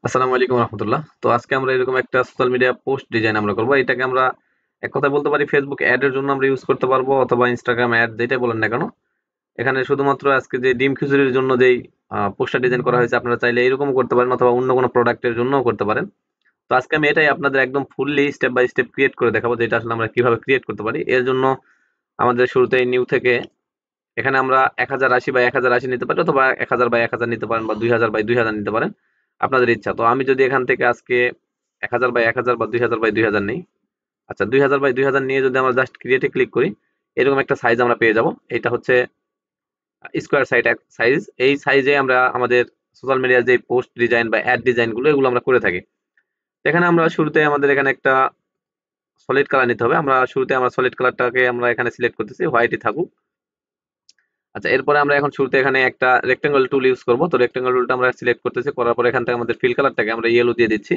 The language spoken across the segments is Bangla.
আসসালামু আলাইকুম রহমতুল্লাহ। তো আজকে আমরা এরকম একটা সোশ্যাল মিডিয়া পোস্ট ডিজাইন আমরা করবো। এটাকে আমরা এক কথায় বলতে পারি ফেসবুক অ্যাড এর জন্য আমরা ইউজ করতে পারবো, অথবা ইনস্টাগ্রাম অ্যাড, যেটাই বলেন না কেন। এখানে শুধুমাত্র আজকে যে ডিম খিচুড়ির জন্য যেই পোস্টার ডিজাইন করা হয়েছে, আপনারা চাইলে এরকম করতে পারেন, অথবা অন্য কোনো প্রোডাক্টের জন্যও করতে পারেন। তো আজকে আমি এটাই আপনাদের একদম fully step by step create করে দেখাবো, যেটা আসলে আমরা কিভাবে ক্রিয়েট করতে পারি। এর জন্য আমাদের শুরুতে নিউ থেকে এখানে আমরা 1080 বাই 1080 নিতে পারি, অথবা 1000 বাই 1000 নিতে পারেন, বা 2000 বাই 2000 নিতে পারেন, আপনাদের ইচ্ছা। তো আমি যদি এখান থেকে আজকে 1000 বাই 1000 বা 2000 বাই 2000 নেই, আচ্ছা 2000 বাই 2000 নিয়ে যদি আমরা জাস্ট ক্রিয়েটে ক্লিক করি, এরকম একটা সাইজ আমরা পেয়ে যাব। এটা হচ্ছে স্কোয়ার সাইজ। এই সাইজে আমরা আমাদের সোশ্যাল মিডিয়ার যে পোস্ট ডিজাইন বা অ্যাড ডিজাইন গুলো, এগুলো আমরা করে থাকি। এখানে আমরা শুরুতে আমাদের এখানে একটা সলিড কালার নিতে হবে। আমরা সলিড কালারটাকে আমরা এখানে সিলেক্ট করতেছি, হোয়াইটই থাকুক। আচ্ছা, এরপরে আমরা এখন শুরুতে এখানে একটা রেক্টেঙ্গল টুল ইউজ করব। তো রেক্টেঙ্গল টুলটা আমরা সিলেক্ট করতেছি, করার পরে এখান থেকে আমাদের ফিল কালারটাকে আমরা ইয়েলো দিয়ে দিচ্ছি।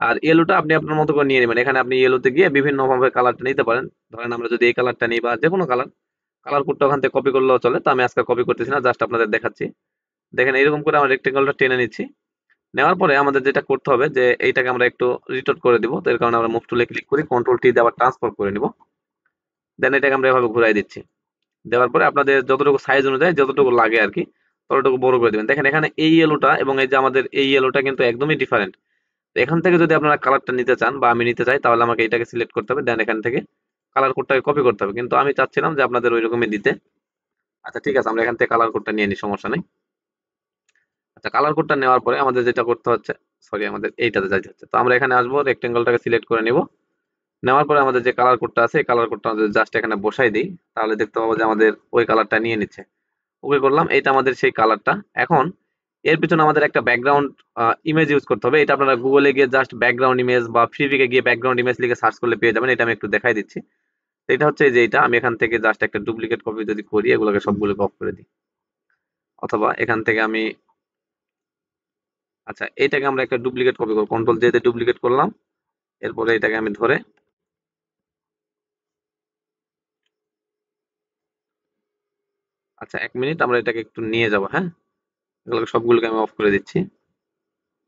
আর ইয়েলোটা আপনি আপনার মতো করে নিয়ে নেবেন। এখানে আপনি ইয়েলোতে গিয়ে বিভিন্ন ভাবে কালারটা নিতে পারেন। ধরেন আমরা যদি এই কালারটা নিই, বা যে কোনো কালার, কালার কোডটা ওখান থেকে কপি করলেও চলে। তো আমি আজকে কপি করতেছি না, জাস্ট আপনাদের দেখাচ্ছি। দেখেন এরকম করে আমরা রেক্টেঙ্গলটা টেনে নিচ্ছি। নেওয়ার পরে আমাদের যেটা করতে হবে, যে এইটাকে আমরা একটু রিটোট করে দিব। তো এর কারণে আমরা মুভ টুলে ক্লিক করি, কন্ট্রোল টি দিয়ে আবার ট্রান্সফার করে নিব। দেন এটাকে আমরা এভাবে ঘুরাই দিচ্ছি। দেওয়ার পরে আপনাদের যতটুকু সাইজ অনুযায়ী যতটুকু লাগে আর কি, ততটুকু বড় করে দিবেন। দেখেন এখানে এই ইয়েলোটা এবং এই যে আমাদের এই ইয়েলোটা কিন্তু একদমই ডিফারেন্ট। তো এখান থেকে যদি আপনারা কালারটা নিতে চান, বা আমি নিতে চাই, তাহলে আমাকে এটাকে সিলেক্ট করতে হবে। দেন এখান থেকে কালার কোডটাকে কপি করতে হবে, কিন্তু আমি চাচ্ছিলাম যে আপনাদের ওই রকমই দিতে। আচ্ছা ঠিক আছে, আমরা এখান থেকে কালার কোডটা নিয়ে নিই, সমস্যা নেই। আচ্ছা, কালার কোডটা নেওয়ার পরে আমাদের যেটা করতে হচ্ছে, সরি আমাদের এইটাতে যাইতে হচ্ছে। তো আমরা এখানে আসবো, রেক্টেঙ্গলটাকে সিলেক্ট করে নিব। নেওয়ার পরে আমাদের যে কালার কোডটা আছে, এই কালার কোডটা জাস্ট এখানে বসাই দিই, তাহলে দেখতে পাবো যে আমাদের ওই কালারটা নিয়ে নিচ্ছে। ওকে করলাম, এটা আমাদের সেই কালারটা। এখন এর পিছনে আমাদের একটা ব্যাকগ্রাউন্ড ইমেজ ইউজ করতে হবে। এটা আপনারা গুগলে গিয়ে জাস্ট ব্যাকগ্রাউন্ড ইমেজ, বা ফ্রিভিকে গিয়ে ব্যাকগ্রাউন্ড ইমেজ লিখে সার্চ করলে পেয়ে যাবেন। এটা আমি একটু দেখাই দিচ্ছি। তো এটা হচ্ছে এই যে এটা, আমি এখান থেকে জাস্ট একটা ডুপ্লিকেট কপি যদি করি, এগুলোকে সবগুলোকে অফ করে দিই, অথবা এখান থেকে আমি, আচ্ছা এটাকে আমরা একটা ডুপ্লিকেট কপি করব, কন্ট্রোল জে দিয়ে ডুপ্লিকেট করলাম। এরপরে এটাকে আমি ধরে, আচ্ছা 1 মিনিট, আমরা এটাকে একটু নিয়ে যাব, হ্যাঁ। এগুলোকে সবগুলোকে আমি অফ করে দিচ্ছি।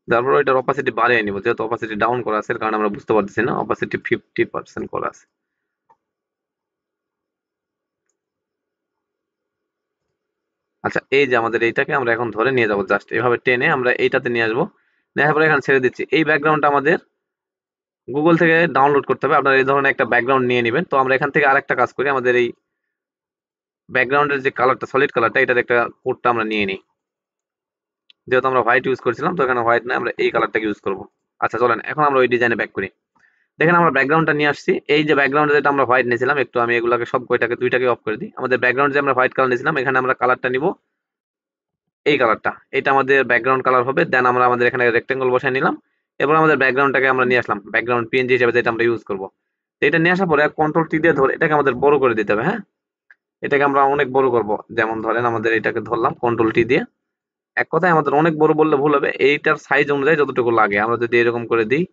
তারপর এটার অপাসিটি বাড়িয়ে নিব, যেহেতু অপাসিটি ডাউন করা আছে, এর কারণে আমরা বুঝতে পারতেছি না। অপাসিটি 50% করা আছে। আচ্ছা, এই যে আমাদের এইটাকে আমরা এখন ধরে নিয়ে যাবো, জাস্ট এভাবে টেনে আমরা এইটাতে নিয়ে আসবো। নেওয়ার পরে এখানে ছেড়ে দিচ্ছি। এই ব্যাকগ্রাউন্ডটা আমাদের গুগল থেকে ডাউনলোড করতে হবে। আপনারা এই ধরনের একটা ব্যাকগ্রাউন্ড নিয়ে নেবেন। তো আমরা এখান থেকে আরেকটা কাজ করি, আমাদের এই ব্যাকগ্রাউন্ডের যে কালারটা, সলিড কালারটা, এটার একটা কোডটা আমরা নিয়ে নিই। যেহেতু আমরা হোয়াইট ইউজ করছিলাম, তো এখানে হোয়াইট না, আমরা এই কালারটাকে ইউজ করবো। আচ্ছা চলেন এখন আমরা ওই ডিজাইনে ব্যাক করি। দেখেন আমরা ব্যাকগ্রাউন্ডটা নিয়ে আসছি। এই যে ব্যাকগ্রাউন্ডে যেটা আমরা হোয়াইট নিয়েছিলাম, একটু আমি এগুলাকে সব কয়টাকে দুইটাকে অফ করে দিই। আমাদের ব্যাকগ্রাউন্ড যে আমরা হোয়াইট কালার নিয়েছিলাম, এখানে আমরা কালারটা নিব এই কালারটা। এটা আমাদের ব্যাকগ্রাউন্ড কালার হবে। দেন আমরা আমাদের এখানে রেক্টেঙ্গল বসাই নিলাম। এবার আমাদের ব্যাকগ্রাউন্ডটাকে আমরা নিয়ে আসলাম, ব্যাকগ্রাউন্ড পিএনজি হিসেবে যেটা আমরা ইউজ করব। তো এটা নিয়ে আসার পরে কন্ট্রোল টি দিয়ে ধরে এটাকে আমাদের বড় করে দিতে হবে, হ্যাঁ। এটাকে আমরা অনেক বড় করব। যেমন ধরেন আমাদের এটাকে ধরলাম কন্ট্রোল টি দিয়ে। এক কথায় আমাদের অনেক বড় বললে ভুল হবে, এইটার সাইজ অনুযায়ী যতটুকু লাগে আমরা যদি এরকম করে দিই,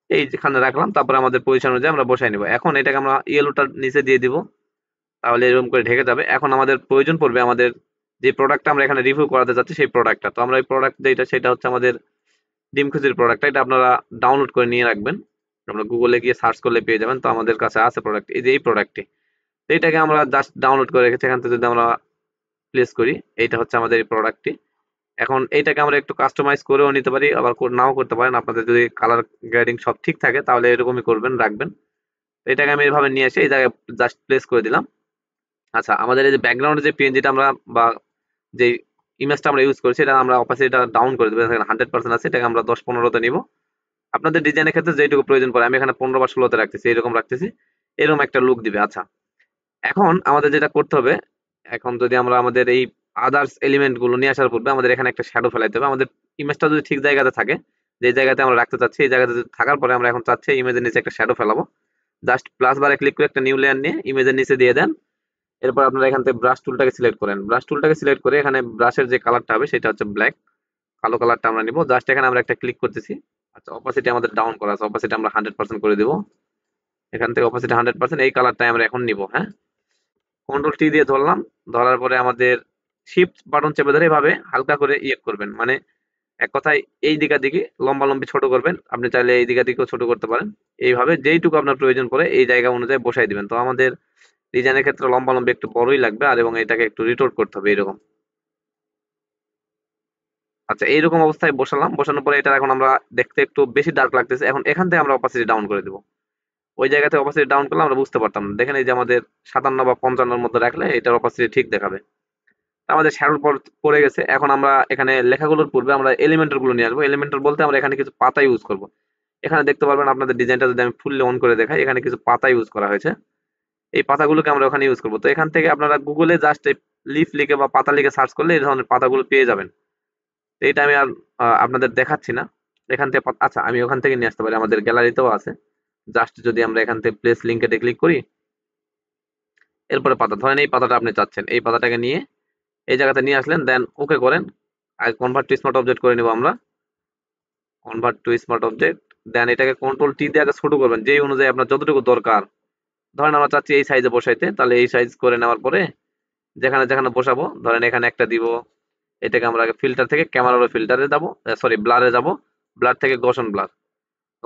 এই যেখানে রাখলাম, তারপরে আমাদের পজিশন অনুযায়ী আমরা বসাই নিব। এখন এটাকে আমরা ইয়েলোটার নিচে দিয়ে দিব, তাহলে এরকম করে ঢেকে যাবে। এখন আমাদের প্রয়োজন পড়বে আমাদের যে প্রোডাক্টটা আমরা এখানে রিভিউ করাতে যাচ্ছি, সেই প্রোডাক্টটা। তো আমরা এই প্রোডাক্ট যেটা, সেটা হচ্ছে আমাদের ডিম খুশির প্রোডাক্টটা। এটা আপনারা ডাউনলোড করে নিয়ে রাখবেন। আমরা গুগলে গিয়ে সার্চ করলে পেয়ে যাবেন। তো আমাদের কাছে আছে প্রোডাক্ট, এই যে এই প্রোডাক্টটি। তো এইটাকে আমরা জাস্ট ডাউনলোড করে রেখেছি। এখান থেকে যদি আমরা প্লেস করি, এইটা হচ্ছে আমাদের এই প্রোডাক্টটি। এখন এইটাকে আমরা একটু কাস্টমাইজ করেও নিতে পারি, আবার নাও করতে পারেন। আপনাদের যদি কালার গ্রেডিং সব ঠিক থাকে, তাহলে এরকমই করবেন, রাখবেন। তো এটাকে আমি এভাবে নিয়ে এসে এই জায়গায় জাস্ট প্লেস করে দিলাম। আচ্ছা, আমাদের এই যে ব্যাকগ্রাউন্ডে যে পিএনজিটা আমরা, বা যে ইমেজটা আমরা ইউজ করছি, এটা আমরা অপাসিটিটা ডাউন করে দেবো। এখানে 100% আছে, এটাকে আমরা 10-15-তে নিব। আপনাদের ডিজাইনের ক্ষেত্রে যেটুকু প্রয়োজন পড়ে, আমি এখানে 15 বা 16-তে রাখতেছি, এরকম রাখতেছি। এরকম একটা লুক দিবে। আচ্ছা, এখন আমাদের যেটা করতে হবে, এখন যদি আমরা আমাদের এই আদার্স এলিমেন্ট গুলো নিয়ে আসার পূর্বে আমাদের এখানে একটা শ্যাডো ফেলাইতে হবে। আমাদের ইমেজটা যদি ঠিক জায়গাতে থাকে, যে জায়গাতে আমরা রাখতে চাচ্ছি, এই জায়গাতে থাকার পরে আমরা এখন চাচ্ছি ইমেজের নিচে একটা শ্যাডো ফেলাবো। জাস্ট প্লাস বারে ক্লিক করে একটা নিউ লেয়ার নিয়ে ইমেজের নিচে দিয়ে দেন। এরপর আপনারা এখান থেকে ব্রাশ টুলটাকে সিলেক্ট করেন। ব্রাশ টুলটাকে সিলেক্ট করে এখানে ব্রাশের যে কালারটা হবে, সেটা হচ্ছে ব্ল্যাক। কালো কালারটা আমরা নিব। জাস্ট এখানে আমরা একটা ক্লিক করতেছি। আচ্ছা, অপাসিটি আমাদের ডাউন করা আছে, অপাসিটি আমরা 100% করে দিব। এখান থেকে অপাসিটি 100%, এই কালারটাই আমরা এখন নিব, হ্যাঁ। কন্ট্রোল টি দিয়ে ধরলাম। ধরার পরে আমাদের শিফট বাটন চেপে ধরে এভাবে হালকা করে ইয়ে করবেন, মানে এক কথায় এই দিকা দিকে লম্বালম্বি ছোট করবেন, আপনি চাইলে এই দিকা দিকেও ছোট করতে পারেন। এইভাবে যেইটুকু আপনার প্রয়োজন পড়ে এই জায়গা অনুযায়ী বসাই দিবেন। তো আমাদের ডিজাইনের ক্ষেত্রে লম্বালম্বি একটু বড়ই লাগবে, আর এবং এটাকে একটু রিটোর্ট করতে হবে এরকম। আচ্ছা, এইরকম অবস্থায় বসালাম, বসানোর পরে এটা এখন আমরা দেখতে একটু বেশি ডার্ক লাগতেছে, এখন এখান থেকে আমরা অপাসিটি ডাউন করে দেবো। ওই জায়গা থেকে অপাসিটি ডাউন করলে আমরা বুঝতে পারতাম না। দেখেন এই যে আমাদের 57 বা 55 মধ্যে রাখলে এটার অপাসিটি ঠিক দেখাবে। আমাদের শ্যাডো পড়ে গেছে। এখন আমরা এখানে লেখাগুলোর পূর্বে আমরা এলিমেন্টার গুলো নিয়ে আসবো। এলিমেন্টার বলতে আমরা এখানে কিছু পাতা ইউজ করব। এখানে দেখতে পারবেন আপনাদের ডিজাইনটা যদি আমি ফুললি অন করে দেখাই, এখানে কিছু পাতা ইউজ করা হয়েছে। এই পাতাগুলোকে আমরা ওখানে ইউজ করব। তো এখান থেকে আপনারা গুগলে জাস্ট লিফ লিখে বা পাতা লিখে সার্চ করলে এই ধরনের পাতাগুলো পেয়ে যাবেন। তো এটা আমি আর আপনাদের দেখাচ্ছি না। এখান থেকে আচ্ছা, আমি ওখান থেকে নিয়ে আসতে পারি, আমাদের গ্যালারিতেও আছে। জাস্ট যদি আমরা এখান থেকে প্লেস লিঙ্কে ক্লিক করি, এরপরে পাতা ধরেন এই পাতাটা আপনি চাচ্ছেন, এই পাতাটাকে নিয়ে এই জায়গাতে নিয়ে আসলেন, দেন ওকে করেন। আর কনভার্ট টু স্মার্ট অবজেক্ট করে নিব আমরা। কনভার্ট টু স্মার্ট অবজেক্ট, দেন এটাকে কন্ট্রোল টি দিয়ে আগে ছোট করবেন যেই অনুযায়ী আপনার যতটুকু দরকার। ধরেন আমরা চাচ্ছি এই সাইজে বসাইতে, তাহলে এই সাইজ করে নেওয়ার পরে যেখানে যেখানে বসাবো, ধরেন এখানে একটা দিব। এটাকে আমরা আগে ফিল্টার থেকে ক্যামেরার ফিল্টারে যাবো, সরি ব্লারে যাব, ব্লার থেকে গসন ব্লার।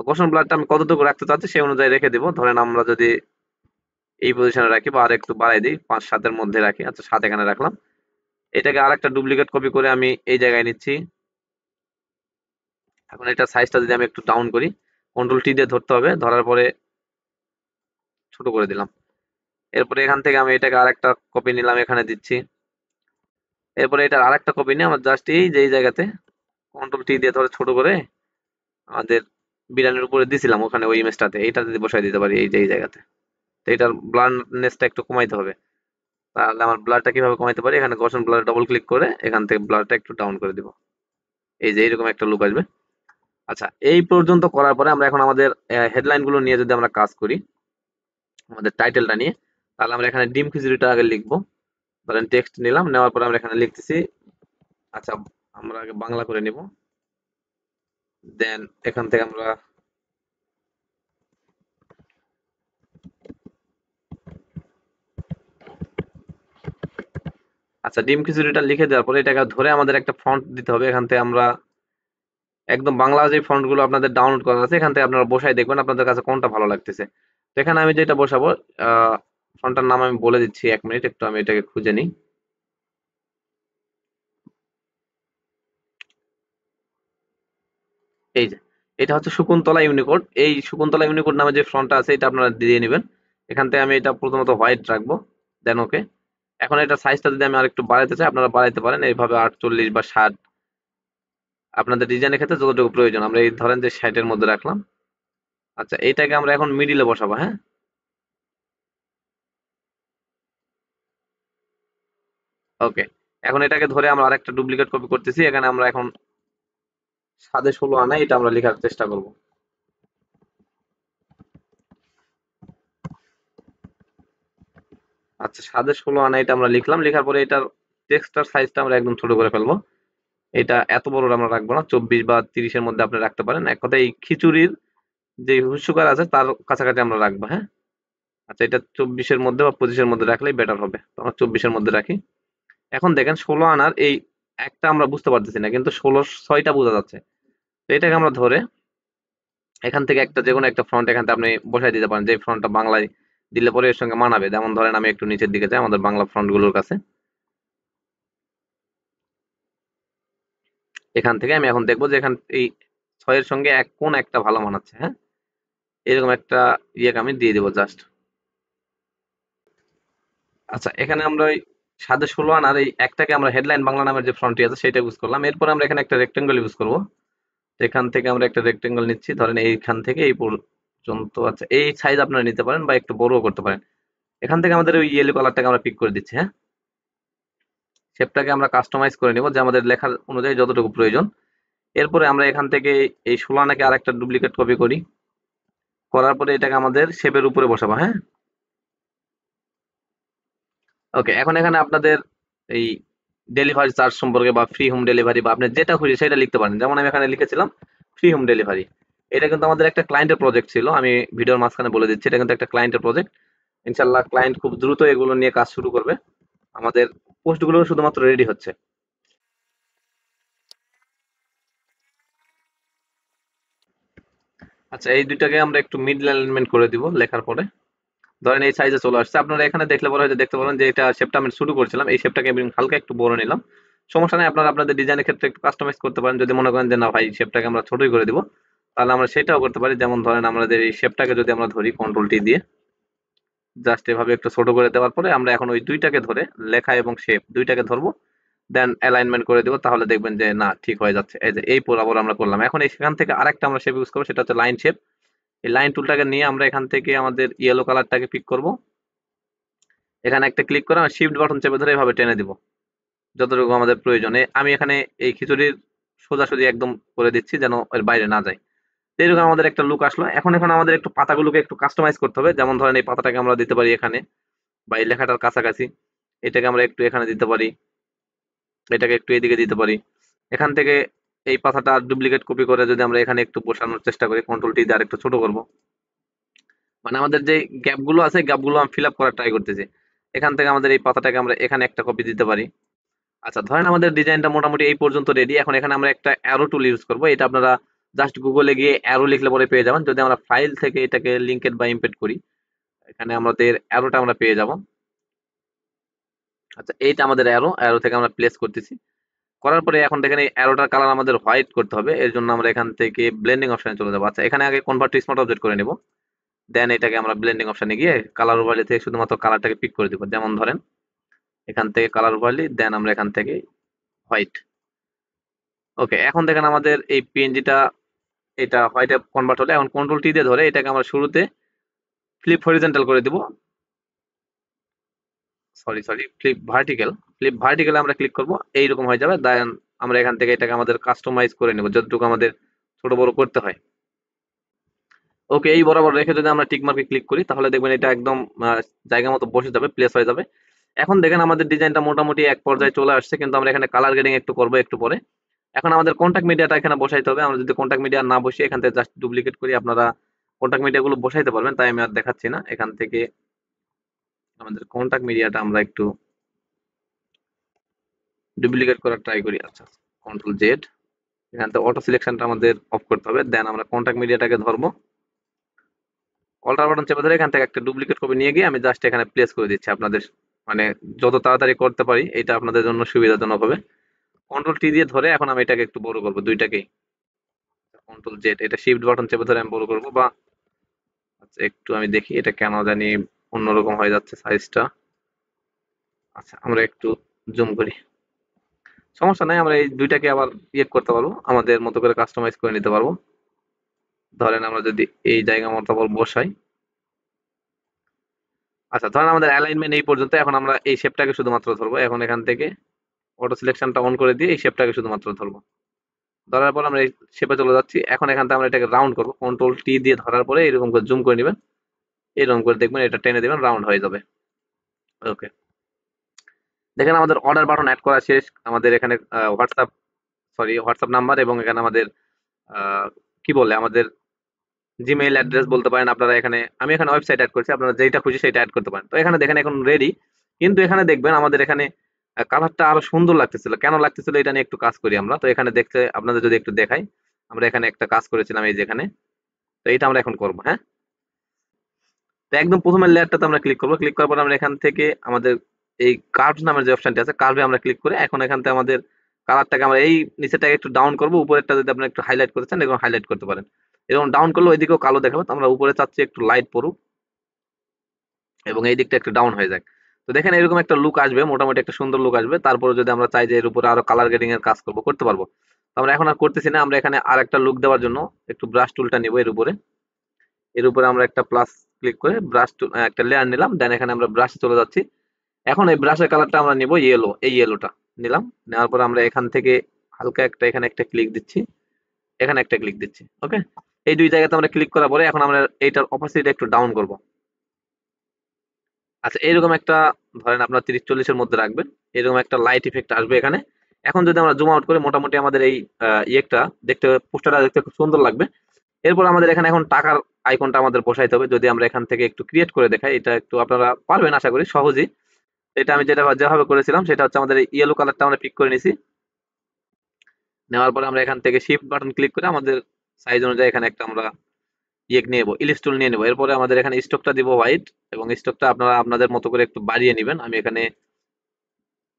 গসন ব্লারটা আমি কতটুকু রাখতে চাচ্ছি সেই অনুযায়ী রেখে দিব। ধরেন আমরা যদি এই পজিশনে রাখি বা আর একটু বাড়াই দিই, 5-7 মধ্যে রাখি। আচ্ছা, 7 এখানে রাখলাম। এটাকে আর একটা ডুপ্লিকেট কপি করে আমি এই জায়গায় নিচ্ছি। এখন এটা সাইজটা যদি আমি একটু ডাউন করি, কন্ট্রোল টি দিয়ে ধরতে হবে, ধরার পরে ছোট করে দিলাম। এরপরে এখান থেকে আমি এটাকে আরেকটা কপি নিলাম, এখানে দিচ্ছি। এরপরে এটার আরেকটা কপি নিয়ে আমার জাস্ট এই যে এই জায়গাতে কন্ট্রোল টি দিয়ে ধরে ছোট করে আমাদের বিরিয়ানির উপরে দিছিলাম, ওখানে ওই ইমেজটাতে এইটা যদি বসাই দিতে পারি এই যে এই জায়গাতে। তো এটার ব্লারনেসটা একটু কমাইতে হবে। তাহলে আমার ব্লারটা কিভাবে কমাইতে পারি, এখানে গসন ব্লার ডবল ক্লিক করে এখান থেকে ব্লারটা একটু ডাউন করে দিব। এই যে এইরকম একটা লুক আসবে। আচ্ছা, এই পর্যন্ত করার পরে আমরা এখন আমাদের হেডলাইন গুলো নিয়ে যদি আমরা কাজ করি, আমাদের টাইটেলটা নিয়ে, তাহলে আমরা এখানে ডিম খিচুড়িটা আগে লিখবো। ধরেন টেক্সট নিলাম, নেওয়ার পরে আমরা এখানে লিখতেছি। আচ্ছা, আমরা আগে বাংলা করে নিব, দেন এখান থেকে আমরা আচ্ছা ডিম খিচুড়িটা লিখে দেওয়ার পরে এটাকে ধরে আমাদের একটা ফন্ট দিতে হবে। এখান থেকে আমরা একদম বাংলা যে ফন্ট গুলো আপনাদের ডাউনলোড করা আছে, এখান থেকে আপনারা বসাই দেখবেন আপনাদের কাছে কোনটা ভালো লাগতেছে। তো এখানে আমি যেটা বসাবো, ফন্টটার নাম আমি বলে দিচ্ছি, 1 মিনিট একটু আমি এটাকে খুঁজে নিই। এই যে এটা হচ্ছে শকুন্তলা ইউনিকোড। এই শকুন্তলা ইউনিকোড নামে যে ফন্টটা আছে এটা আপনারা দিয়ে নেবেন। এখান থেকে আমি এটা প্রথমত হোয়াইট রাখবো, দেন ওকে। এখন এটা সাইজটা যদি আমি আরেকটু বাড়াইতে চাই, আপনারা বাড়াইতে পারেন এইভাবে 48 বা 60, আপনাদের ডিজাইনের ক্ষেত্রে যতটুকু প্রয়োজন। আমরা এই ধরেন যে 60 এর মধ্যে রাখলাম। আচ্ছা, এইটাকে আমরা এখন মিডিলে বসাবো, হ্যাঁ। ওকে, এখন এটাকে ধরে আমরা আরেকটা ডুপ্লিকেট কপি করতেছি। এখানে আমরা এখন 7-16 আনা এটা আমরা লেখার চেষ্টা করব। আচ্ছা, 7-16 আনা এটা আমরা লিখলাম, লেখার পরে এটার টেক্সটার সাইজটা আমরা একদম ছোট করে ফেলবো। এটা এত বড় আমরা রাখবো না, 24 বা 30 এর মধ্যে আপনি রাখতে পারেন। এক কথায় এই খিচুড়ির যে হুস্যকার আছে তার কাছাকাছি আমরা রাখবো, হ্যাঁ। আচ্ছা, এটা 24 এর মধ্যে বা 25 এর মধ্যে রাখলেই বেটার হবে। তো আমরা 24 এর মধ্যে রাখি। এখন দেখেন 16 আনার এই একটা আমরা বুঝতে পারতেছি না, কিন্তু 16-6টা বোঝা যাচ্ছে। তো এটাকে আমরা ধরে এখান থেকে একটা যেকোনো একটা ফ্রন্ট এখান থেকে আপনি বসাই দিতে পারেন, যে ফ্রন্টটা বাংলায় দিলে পরে এর সঙ্গে মানাবে। যেমন ধরেন আমি একটু নিচের দিকে যাই আমাদের বাংলা ফ্রন্ট গুলোর কাছে, এখান থেকে আমি এখন দেখবো যে এখান এই 6 এর সঙ্গে কোন একটা ভালো মানাচ্ছে, হ্যাঁ। এরকম একটা ইয়েকে আমি দিয়ে দেবো জাস্ট। আচ্ছা, এখানে আমরা ওই 7-16 আনার এই একটাকে আমরা হেডলাইন বাংলা নামের যে ফ্রন্টটি আছে সেটা ইউজ করলাম। এরপর আমরা এখানে একটা রেক্টেঙ্গল ইউজ করবো। এখান থেকে আমরা একটা রেক্টেঙ্গল নিচ্ছি, ধরেন এইখান থেকে এই পর্যন্ত। আচ্ছা, এই সাইজ আপনারা নিতে পারেন বা একটু বড়ও করতে পারেন। এখান থেকে আমাদের ওই ইয়েলো কালারটাকে আমরা পিক করে দিচ্ছি, হ্যাঁ। শেপটাকে আমরা কাস্টমাইজ করে নিব যে আমাদের লেখার অনুযায়ী যতটুকু প্রয়োজন। এরপরে আমরা এখান থেকে এই 16 আনাকে আরেকটা ডুপ্লিকেট কপি করি, করার পরে এটাকে আমাদের শেপের উপরে বসাবো, হ্যাঁ। ওকে, এখন এখানে আপনাদের এই ডেলিভারি চার্জ সম্পর্কে বা ফ্রি হোম ডেলিভারি বা আপনি যেটা খুশি সেটা লিখতে পারেন। যেমন আমি এখানে লিখেছিলাম ফ্রি হোম ডেলিভারি। এটা কিন্তু আমাদের একটা ক্লায়েন্টের প্রজেক্ট ছিল, আমি ভিডিওর মাঝখানে বলে দিচ্ছি এটা কিন্তু একটা ক্লায়েন্টের প্রজেক্ট। ইনশাল্লাহ ক্লায়েন্ট খুব দ্রুত এগুলো নিয়ে কাজ শুরু করবে। আমাদের পোস্টগুলো শুধুমাত্র রেডি হচ্ছে। আচ্ছা, এই দুইটাকে আমরা একটু মিডল অ্যালাইনমেন্ট করে দিব লেখার পরে। ধরেন এই সাইজে চলে আসছে। আপনারা এখানে দেখলে পরে হয়তো দেখতে পারেন যে এটা শেপটা আমি শুরু করছিলাম, এই শেপটাকে আমি হালকা একটু বড় নিলাম। সমস্যা নাই, আপনারা আপনাদের ডিজাইনের ক্ষেত্রে একটু কাস্টমাইজ করতে পারেন। যদি মনে করেন যে না ভাই শেপটাকে আমরা ছোটই করে দিব, তাহলে আমরা সেটাও করতে পারি। যেমন ধরেন আমাদের এই শেপটাকে যদি আমরা ধরি কন্ট্রোল টি দিয়ে, জাস্ট এভাবে একটু ছোট করে দেওয়ার পরে আমরা এখন ওই দুইটাকে ধরে, লেখা এবং শেপ দুইটাকে ধরবো, দেন অ্যালাইনমেন্ট করে দিব। তাহলে দেখবেন যে না ঠিক হয়ে যাচ্ছে। এই যে এই বরাবর আমরা করলাম। এখন এই সেখান থেকে আরেকটা আমরা শেপ ইউজ করবো, সেটা হচ্ছে লাইন শেপ। এই লাইন টুলটাকে নিয়ে আমরা এখান থেকে আমাদের ইয়েলো কালারটাকে পিক করব। এখানে একটা ক্লিক করে শিফট বাটন চেপে ধরে এভাবে টেনে দিব যতটুকু আমাদের প্রয়োজন। আমি এখানে এই খিচুড়ির সোজাসুজি একদম করে দিচ্ছি যেন এর বাইরে না যায়। তো এরকম আমাদের একটা লুক আসলো। এখন আমাদের একটু পাতাগুলোকে একটু কাস্টমাইজ করতে হবে। যেমন ধরেন এই পাতাটাকে আমরা দিতে পারি এখানে, বা এই লেখাটার কাছাকাছি। এটাকে আমরা একটু এখানে দিতে পারি, এটাকে একটু এদিকে দিতে পারি। এখান থেকে এই পাতাটা ডুপ্লিকেট কপি করে যদি আমরা এখানে একটু বসানোর চেষ্টা করি, কন্ট্রোল টি দিয়ে আর একটু ছোট করব। মানে আমাদের যে গ্যাপ গুলো আছে, গ্যাপ গুলো আমি ফিল আপ করার ট্রাই করতেছি। এখান থেকে আমাদের এই পাতাটাকে আমরা এখানে একটা কপি দিতে পারি। আচ্ছা, ধরেন আমাদের ডিজাইনটা মোটামুটি এই পর্যন্ত রেডি। এখন এখানে আমরা একটা অ্যারো টুল ইউজ করব। এটা আপনারা জাস্ট গুগলে গিয়ে অ্যারো লিখলে পরে পেয়ে যাবেন। যদি আমরা ফাইল থেকে এটাকে লিঙ্কেড বা ইম্পেড করি, এখানে আমাদের অ্যারোটা আমরা পেয়ে যাব। আচ্ছা, এইটা আমাদের অ্যারো, অ্যারো থেকে আমরা প্লেস করতেছি। করার পরে এখন দেখেন এই অ্যারোটার কালার আমাদের হোয়াইট করতে হবে। এর জন্য আমরা এখান থেকে ব্লেন্ডিং অপশনে চলে যাবো। আচ্ছা, এখানে আগে কনভার্ট টু স্মার্ট অবজেক্ট করে নিব। দেন এটাকে আমরা ব্লেন্ডিং অপশনে গিয়ে কালার ওভারলে থেকে শুধুমাত্র কালারটাকে পিক করে দিব। যেমন ধরেন এখান থেকে কালার ওভারলি, দেন আমরা এখান থেকে হোয়াইট। ওকে, এখন দেখেন আমাদের এই পিএনজিটা এটা হোয়াইটে কনভার্ট হলে এখন কন্ট্রোল টি দিয়ে ধরে এটাকে আমরা শুরুতে ফ্লিপ হরিজন্টাল করে দিব। সরি, ফ্লিপ ভার্টিক্যাল আমরা ক্লিক করব। এইরকম হয়ে যাবে। দেন আমরা এখান থেকে এটাকে আমাদের কাস্টমাইজ করে নেব যতটুকু আমাদের ছোট বড় করতে হয়। ওকে, এই বরাবর রেখে যদি আমরা টিক মার্কে ক্লিক করি, তাহলে দেখবেন এটা একদম জায়গা মতো বসে যাবে, প্লেস হয়ে যাবে। এখন দেখেন আমাদের ডিজাইনটা মোটামুটি এক পর্যায়ে চলে আসছে, কিন্তু আমরা এখানে কালার গ্রেডিং একটু করবো একটু পরে। এখন আমাদের কন্টাক্ট মিডিয়াটা এখানে বসাইতে হবে। আমরা যদি কন্টাক্ট মিডিয়া না বসিয়ে এখান থেকে জাস্ট ডুপ্লিকেট করি, আপনারা কন্টাক্ট মিডিয়া গুলো বসাইতে পারবেন, তাই আমি আর দেখাচ্ছি না। এখান থেকে আমাদের কন্টাক্ট মিডিয়াটা আমরা একটু ডুপ্লিকেট করার ট্রাই করি। আচ্ছা, কন্ট্রোল জেড, এখান থেকে অটো সিলেকশনটা আমাদের অফ করতে হবে। দেন আমরা কন্টাক্ট মিডিয়াটাকে ধরবো, অল্টার বাটন চেপে ধরে এখান থেকে একটা ডুপ্লিকেট কপি নিয়ে গিয়ে আমি জাস্ট এখানে প্লেস করে দিচ্ছি। আপনাদের মানে যত তাড়াতাড়ি করতে পারি এটা আপনাদের জন্য সুবিধাজনক হবে। কন্ট্রোল টি দিয়ে ধরে এখন আমি এটাকে একটু বড় করবো, দুইটাকেই। কন্ট্রোল জেড, এটা শিফট বাটন চেপে ধরে আমি বড় করবো। বা আচ্ছা, একটু আমি দেখি এটা কেন জানি অন্যরকম হয়ে যাচ্ছে সাইজটা। আচ্ছা, আমরা একটু জুম করি, সমস্যা নাই। আমরা এই দুইটাকে আবার ইয়ে করতে পারবো, আমাদের মতো করে কাস্টমাইজ করে নিতে পারবো। ধরেন আমরা যদি এই জায়গা মতো আবার বসাই। আচ্ছা, ধরেন আমাদের অ্যালাইনমেন্ট এই পর্যন্ত। এখন আমরা এই শেপটাকে শুধুমাত্র ধরবো। এখন এখান থেকে অটো সিলেকশনটা অন করে দিয়ে এই শেপটাকে শুধুমাত্র ধরবো। ধরার পর আমরা এই শেপে চলে যাচ্ছি। এখন এখান থেকে আমরা এটাকে রাউন্ড করবো, কন্ট্রোল টি দিয়ে ধরার পরে এরকম করে জুম করে নেবেন। এরকম করে দেখবেন এটা টেনে দেবেন, রাউন্ড হয়ে যাবে। ওকে, দেখেন আমাদের অর্ডার বাটন অ্যাড করা শেষ। আমাদের এখানে হোয়াটসঅ্যাপ নাম্বার এবং এখানে আমাদের আহ, কি বলে আমাদের জিমেইল অ্যাড্রেস বলতে পারেন আপনারা। এখানে আমি এখানে ওয়েবসাইট অ্যাড করছি, আপনারা যেটা খুশি সেটা অ্যাড করতে পারেন। তো এখানে দেখেন এখন রেডি। কিন্তু এখানে দেখবেন আমাদের এখানে কালারটা আরো সুন্দর লাগতেছিল। কেন লাগতেছিল এটা নিয়ে একটু কাজ করি আমরা। তো এখানে দেখতে আপনাদের যদি একটু দেখাই, আমরা এখানে একটা কাজ করেছিলাম এই যেখানে। তো এটা আমরা এখন করবো, হ্যাঁ। তো একদম প্রথমের লেয়ারটাতে আমরা ক্লিক করবো। ক্লিক করার পর আমরা এখান থেকে আমাদের এই কার্ভ নামের যে অপশনটি আছে, কার্ভে আমরা ক্লিক করে এখন এখান থেকে আমাদের কালারটাকে আমরা এই নিচেটাকে একটু ডাউন করবো। উপরেরটা যদি আপনি একটু হাইলাইট করতে চান এরকম হাইলাইট করতে পারেন। এরকম ডাউন করলে ওইদিকেও কালো দেখাবে। তো আমরা উপরে চাচ্ছি একটু লাইট পড়ুক এবং এই দিকটা একটু ডাউন হয়ে যায়। তো দেখেন এরকম একটা লুক আসবে, মোটামুটি একটা সুন্দর লুক আসবে। তারপরে যদি আমরা চাই যে এর উপরে আরো কালার গ্রেডিং এর কাজ করবো, করতে পারবো। তো আমরা এখন আর করতেছি না। আমরা এখানে আর একটা লুক দেওয়ার জন্য একটু ব্রাশ টুলটা নিব। এর উপরে আমরা একটা প্লাস ক্লিক করে ব্রাশ একটা লেয়ার নিলাম। দেন এখানে আমরা ব্রাশ চলে যাচ্ছি। এখন এই ব্রাশের কালারটা আমরা নিব ইয়েলো, এই ইয়েলোটা নিলাম। নেওয়ার পর আমরা এখান থেকে হালকা একটা এখানে একটা ক্লিক দিচ্ছি, এখানে একটা ক্লিক দিচ্ছি। ওকে, এই দুই জায়গাতে আমরা ক্লিক করার পরে এখন আমরা এইটার অপাসিটি একটু ডাউন করব। আচ্ছা, এরকম একটা ধরেন আপনার 30-40 এর মধ্যে রাখবেন। এরকম একটা লাইট ইফেক্ট আসবে এখানে। এখন যদি আমরা জুম আউট করি, মোটামুটি আমাদের এই ইয়েটা দেখতে, পোস্টারটা দেখতে খুব সুন্দর লাগবে। এরপর আমাদের এখানে এখন টাকার আইকনটা আমাদের বসাইতে হবে। যদি আমরা এখান থেকে একটু ক্রিয়েট করে দেখাই, এটা একটু আপনারা পারবেন আশা করি সহজেই। এটা আমি যেভাবে করেছিলাম সেটা হচ্ছে আমাদের এই ইয়েলো কালারটা আমরা পিক করে নিছি। নেওয়ার পরে আমরা এখান থেকে শিফট বাটন ক্লিক করে আমাদের সাইজ অনুযায়ী এখানে একটা আমরা নিয়ে নেবো, ইলিশ টুল নিয়ে নেবো। এরপরে আমাদের এখানে স্টকটা দিব হোয়াইট, এবং স্টকটা আপনারা আপনাদের মতো করে একটু বাড়িয়ে নেবেন। আমি এখানে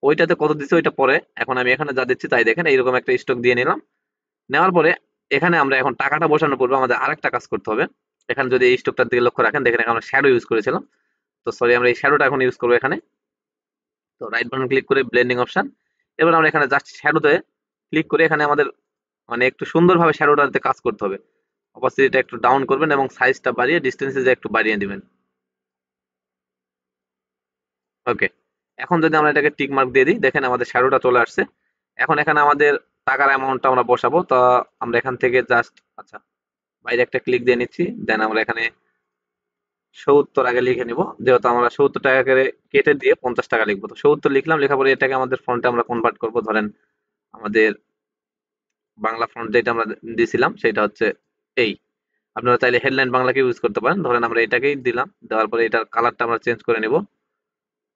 ওইটাতে কত দিচ্ছি ওইটা পরে, এখন আমি এখানে যা দিচ্ছি তাই দেখেন, এইরকম একটা স্টক দিয়ে নিলাম। নেওয়ার পরে এখানে আমরা এখন টাকাটা বসানোর পূর্বে আমাদের আরেকটা কাজ করতে হবে। এখানে যদি এই স্টকটার দিকে লক্ষ্য রাখেন, দেখেন এখানে আমরা শ্যাডো ইউজ করেছিলাম। তো সরি, আমরা এই শ্যাডোটা এখন ইউজ করবো এখানে। তো রাইট বাটন ক্লিক করে ব্লেন্ডিং অপশন, এবার আমরা এখানে জাস্ট শ্যাডোতে ক্লিক করে এখানে আমাদের মানে একটু সুন্দরভাবে শ্যাডোটাতে কাজ করতে হবে। অপাসিটিটা একটু ডাউন করবেন এবং সাইজটা বাড়িয়ে ডিস্টেন্সে একটু বাড়িয়ে দিবেন। ওকে, এখন যদি আমরা এটাকে টিক মার্ক দিয়ে দিই, দেখেন আমাদের শ্যাডোটা চলে আসছে। এখন এখানে আমাদের টাকার অ্যামাউন্টটা আমরা বসাবো। তো আমরা এখান থেকে জাস্ট, আচ্ছা, বাইরে একটা ক্লিক দিয়ে নিচ্ছি। দেন আমরা এখানে ৭০ আগে লিখে নিব, যেহেতু আমরা ৭০ টাকা করে কেটে দিয়ে ৫০ টাকা লিখবো। তো ৭০ লিখলাম, লেখার পরে এটাকে আমাদের ফন্টে আমরা কনভার্ট করবো। ধরেন আমাদের বাংলা ফন্ট যেটা আমরা দিয়েছিলাম সেটা হচ্ছে এই। আপনারা চাইলে হেডলাইন বাংলাকে ইউজ করতে পারেন। ধরেন আমরা এটাকেই দিলাম, দেওয়ার পরে এটার কালারটা আমরা চেঞ্জ করে নিব।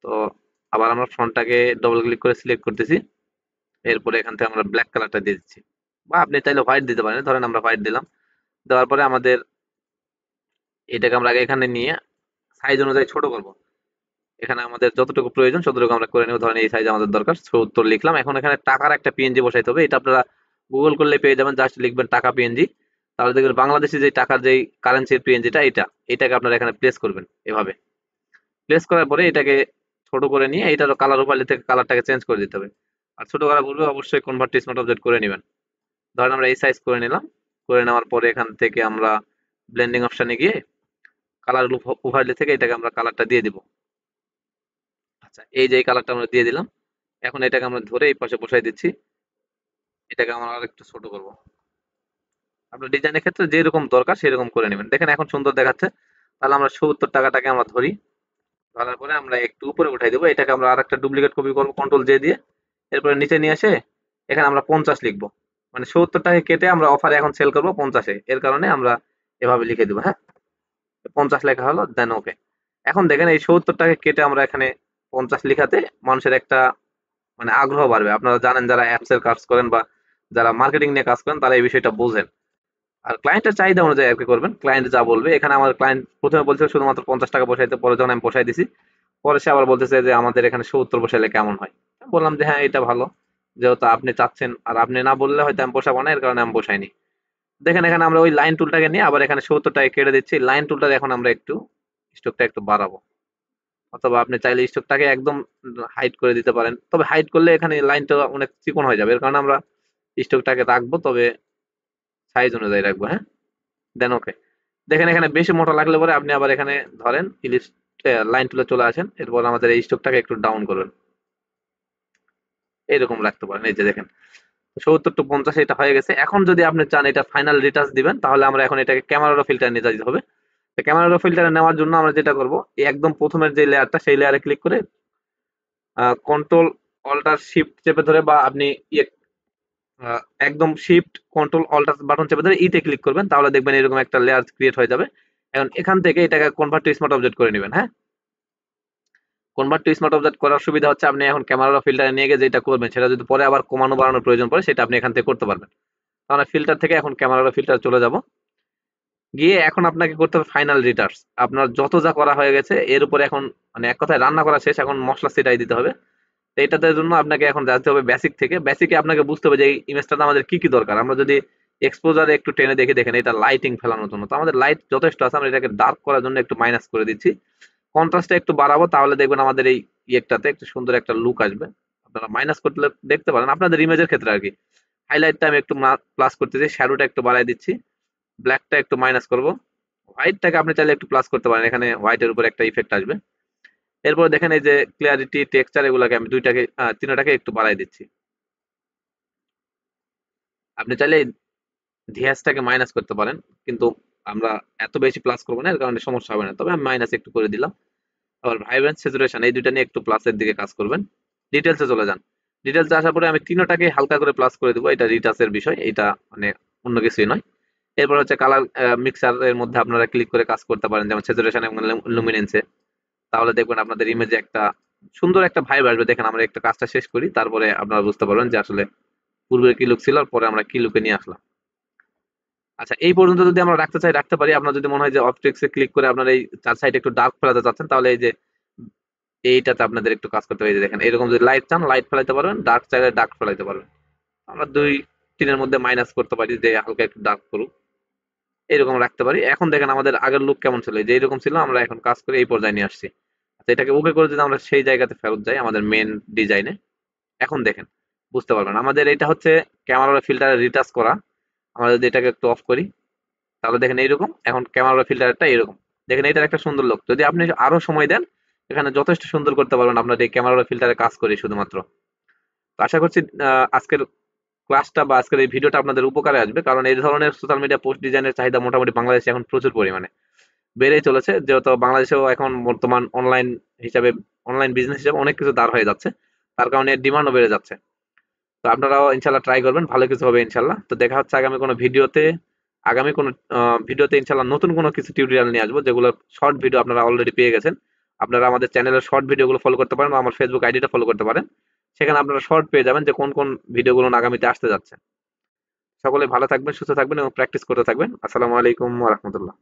তো আবার আমরা ফন্টটাকে ডবল ক্লিক করে সিলেক্ট করতেছি। এরপরে এখান থেকে আমরা ব্ল্যাক কালারটা দিয়ে দিচ্ছি, বা আপনি চাইলে হোয়াইট দিতে পারেন। ধরেন আমরা হোয়াইট দিলাম। দেওয়ার পরে আমাদের এটাকে আমরা আগে এখানে নিয়ে সাইজ অনুযায়ী ছোট করব। এখানে আমাদের যতটুকু প্রয়োজন ততটুকু আমরা করে নেব। ধরেন এই সাইজ আমাদের দরকার, ৭০ লিখলাম। এখন এখানে টাকার একটা পিএনজি বসাইতে হবে। এটা আপনারা গুগল করলে পেয়ে যাবেন, জাস্ট লিখবেন টাকা পিএনজি। তাহলে দেখবেন বাংলাদেশি যে টাকার যেই কারেন্সির পিএনজিটা, এটাকে আপনারা এখানে প্লেস করবেন। এভাবে প্লেস করার পরে এটাকে ছোট করে নিয়ে এইটার কালার উপালি থেকে কালারটাকে চেঞ্জ করে দিতে হবে। আর ছোট করার পূর্বে অবশ্যই কনভার্ট টু স্মার্ট অবজেক্ট করে নেবেন। ধরেন আমরা এই সাইজ করে নিলাম। করে নেওয়ার পরে এখান থেকে আমরা ব্লেন্ডিং অপশনে গিয়ে কালার উভারলি থেকে এটাকে আমরা কালারটা দিয়ে দিব। আচ্ছা, এই যে এই কালারটা আমরা দিয়ে দিলাম। এখন এটাকে আমরা ধরে এই পাশে বসাই দিচ্ছি। এটাকে আমরা আর একটু ছোট করব। আপনার ডিজাইনের ক্ষেত্রে যেরকম দরকার সেরকম করে নেবেন। দেখেন এখন সুন্দর দেখাচ্ছে। তাহলে আমরা ৭০ টাকাটাকে আমরা ধরি। ধরার পরে আমরা একটু উপরে উঠাই দেবো। এটাকে আমরা আর একটা ডুপ্লিকেট কপি করবো কন্ট্রোল জে দিয়ে। এরপরে নিচে নিয়ে এসে এখানে আমরা ৫০ লিখবো। মানে ৭০ টাকা কেটে আমরা অফারে এখন সেল করবো ৫০-এ। এর কারণে আমরা এভাবে লিখে দেবো। হ্যাঁ, ৫০ লেখা হলো, দেন ওকে। এখন দেখেন এই ৭০ টাকা কেটে আমরা এখানে ৫০ লিখাতে মানুষের একটা মানে আগ্রহ বাড়বে। আপনারা জানেন যারা অ্যাপস এর কাজ করেন বা যারা মার্কেটিং নিয়ে কাজ করেন তারা এই বিষয়টা বোঝেন। আর ক্লায়েন্টের চাহিদা অনুযায়ী আর কি করবেন। ক্লায়েন্ট যা বলবে, এখানে আমার ক্লায়েন্ট প্রথমে বলছিল শুধুমাত্র ৫০ টাকা বসাইতে, পরে যখন আমি বসাই দিছি, পরে সে আবার বলতেছে যে আমাদের এখানে ৭০ বসাইলে কেমন হয়। আমি বললাম যে হ্যাঁ, এটা ভালো, যেহেতু আপনি চাচ্ছেন আর আপনি না বললে হয়তো আমি বসাবো না, এর কারণে আমি বসাইনি। দেখেন এখানে আমরা ওই লাইন টুলটাকে নিয়ে আবার এখানে ৭০ টাকা কেটে দিচ্ছি। লাইন টুলটা এখন আমরা একটু স্ট্রোকটা একটু বাড়াবো, অথবা আপনি চাইলে স্ট্রোকটাকে একদম হাইড করে দিতে পারেন। তবে হাইড করলে এখানে লাইনটা অনেক চিকন হয়ে যাবে, এর কারণে আমরা স্ট্রোকটাকে রাখবো, তবে সাইজ অনুযায়ী রাখবো। হ্যাঁ, দেন ওকে। দেখেন এখানে বেশি মোটা লাগলে পরে আপনি আবার এখানে ধরেন ইলিশ লাইন টুলে চলে আসেন। এরপর আমাদের এই স্ট্রোকটাকে একটু ডাউন করবেন, এইরকম রাখতে পারেন। এই যে দেখেন ৭০-৫০ এটা হয়ে গেছে। এখন যদি আপনি চান এটা ফাইনাল রিটাচ দিবেন, তাহলে আমরা এখন এটাকে ক্যামেরা ফিল্টার নিয়ে যেতে হবে। ক্যামেরা ফিল্টার নেওয়ার জন্য আমরা যেটা করব, এই একদম প্রথমের যে লেয়ারটা সেই লেয়ারে ক্লিক করে কন্ট্রোল অল্টার শিফট চেপে ধরে, বা আপনি ইয়ে একদম শিফট কন্ট্রোল অল্টার বাটন চেপে ধরে ইতে ক্লিক করবেন, তাহলে দেখবেন এরকম একটা লেয়ার ক্রিয়েট হয়ে যাবে। এখন এখান থেকে এটাকে কনভার্ট টু স্মার্ট অবজেক্ট করে নেবেন। হ্যাঁ, কনভার্ট টু স্মার্ট অবজেক্ট করার সুবিধা হচ্ছে আপনি এখন ক্যামেরা ফিল্টারে নিয়ে গিয়ে যেটা করবেন সেটা যদি পরে আবার কমানো বাড়ানোর প্রয়োজন পড়ে, সেটা আপনি এখান থেকে করতে পারবেন। তাহলে ফিল্টার থেকে এখন ক্যামেরা ফিল্টার চলে যাব। গিয়ে এখন আপনাকে করতে হবে ফাইনাল রিটার্স। আপনার যত যা করা হয়ে গেছে এর উপরে এখন মানে এক কথায় রান্না করা শেষ, এখন মশলা ছিটাই দিতে হবে। তো এটাতে জন্য আপনাকে এখন জানতে হবে বেসিক থেকে। বেসিকে আপনাকে বুঝতে হবে যে এই ইমেজটাতে আমাদের কি কি দরকার। আমরা যদি এক্সপোজারে একটু টেনে দেখি, দেখেন এটা লাইটিং ফেলানোর জন্য। তো আমাদের লাইট যথেষ্ট আছে, আমরা এটাকে ডার্ক করার জন্য একটু মাইনাস করে দিচ্ছি। কন্ট্রাস্টটা একটু বাড়াবো, তাহলে দেখবেন আমাদের এই ইয়েটাতে একটু সুন্দর একটা লুক আসবে। আপনারা মাইনাস করতে দেখতে পারেন আপনাদের ইমেজের ক্ষেত্রে আর কি। হাইলাইটটা আমি একটু প্লাস করতেছি, শ্যাডোটা একটু বাড়াই দিচ্ছি, ব্ল্যাকটা একটু মাইনাস করব, হোয়াইটটাকে আপনি চাইলে একটু প্লাস করতে পারেন। এখানে হোয়াইটের উপর একটা ইফেক্ট আসবে। এরপর দেখেন এই যে ক্লিয়ারিটি, টেক্সচার, এগুলোকে আমি দুইটাকে তিনটাকে একটু বাড়াই দিচ্ছি। আপনি চাইলে ধিয়াসটাকে মাইনাস করতে পারেন, কিন্তু আমরা এত বেশি প্লাস করবো না, এর কারণে সমস্যা হবে না। তবে আমি মাইনাস একটু করে দিলাম। আবার ভাইব্রেন্স, স্যাচুরেশন, এই দুইটা নিয়ে একটু প্লাসের দিকে কাজ করবেন। ডিটেলসে চলে যান। ডিটেলসে আসার পরে আমি তিনটাকে হালকা করে প্লাস করে দেবো। এটা রিটাচের বিষয়, এটা মানে অন্য কিছুই নয়। এরপর হচ্ছে কালার মিক্সারের মধ্যে আপনারা ক্লিক করে কাজ করতে পারেন, যেমন স্যাচুরেশন এবং লুমিনেন্সে। তাহলে দেখবেন আপনাদের ইমেজে একটা সুন্দর একটা ভাইব আসবে। দেখেন আমরা একটা কাজটা শেষ করি, তারপরে আপনারা বুঝতে পারবেন যে আসলে পূর্বে কি লুক ছিল আর পরে আমরা কি লুকে নিয়ে আসলাম। আচ্ছা, এই পর্যন্ত যদি আমরা রাখতে চাই রাখতে পারি। আপনার যদি মনে হয় যে অপটিক্সে ক্লিক করে আপনার এই চার সাইডে একটু ডার্ক ফেলাতে চাচ্ছেন, তাহলে এই যে এইটাতে আপনাদের একটু কাজ করতে হবে। এই যে দেখেন, এরকম যদি লাইট চান লাইট ফেলাইতে পারবেন, ডার্ক চাইলে ডার্ক ফেলাইতে পারবেন। আমরা 2-3 এর মধ্যে মাইনাস করতে পারি যে হালকা একটু ডার্ক করুক, এরকম রাখতে পারি। এখন দেখেন আমাদের আগের লুক কেমন ছিল, যে এরকম ছিল, আমরা এখন কাজ করে এই পর্যায়ে নিয়ে আসছি। আচ্ছা, এটাকে ওকে করে যদি আমরা সেই জায়গাতে ফেরত যাই আমাদের মেন ডিজাইনে, এখন দেখেন বুঝতে পারবেন আমাদের এটা হচ্ছে ক্যামেরার ফিল্টারে রিটাচ করা। আমরা যদি এটাকে একটু অফ করি, তাহলে দেখেন এইরকম, এখন ক্যামেরার ফিল্টারটা এরকম। দেখেন এটার একটা সুন্দর লুক, যদি আপনি আরো সময় দেন এখানে যথেষ্ট সুন্দর করতে পারবেন আপনার এই ক্যামেরার ফিল্টারে কাজ করে শুধুমাত্র। তো আশা করছি আজকের ক্লাসটা বা আজকের এই ভিডিওটা আপনাদের উপকারে আসবে, কারণ এই ধরনের সোশ্যাল মিডিয়া পোস্ট ডিজাইনের চাহিদা মোটামুটি বাংলাদেশে এখন প্রচুর পরিমাণে বেড়েই চলেছে, যেহেতু বাংলাদেশেও এখন বর্তমান অনলাইন হিসাবে, অনলাইন বিজনেস হিসাবে অনেক কিছু দাঁড় হয়ে যাচ্ছে, তার কারণে এর ডিমান্ডও বেড়ে যাচ্ছে। তো আপনারাও ইনশাল্লাহ ট্রাই করবেন, ভালো কিছু হবে ইনশাল্লাহ। তো দেখা হচ্ছে আগামী কোনো ভিডিওতে। আগামী কোনো ভিডিওতে ইনশাল্লাহ নতুন কোনো কিছু টিউটোরিয়াল নিয়ে আসবো, যেগুলো শর্ট ভিডিও আপনারা অলরেডি পেয়ে গেছেন। আপনারা আমাদের চ্যানেলের শর্ট ভিডিওগুলো ফলো করতে পারেন বা আমার ফেসবুক আইডিটা ফলো করতে পারেন। সেখানে আপনারা শর্ট পেয়ে যাবেন যে কোন কোন ভিডিওগুলো আগামীতে আসতে যাচ্ছে। সকলে ভালো থাকবেন, সুস্থ থাকবেন এবং প্র্যাকটিস করতে থাকবেন। আসসালামু আলাইকুম ওয়া রাহমাতুল্লাহ।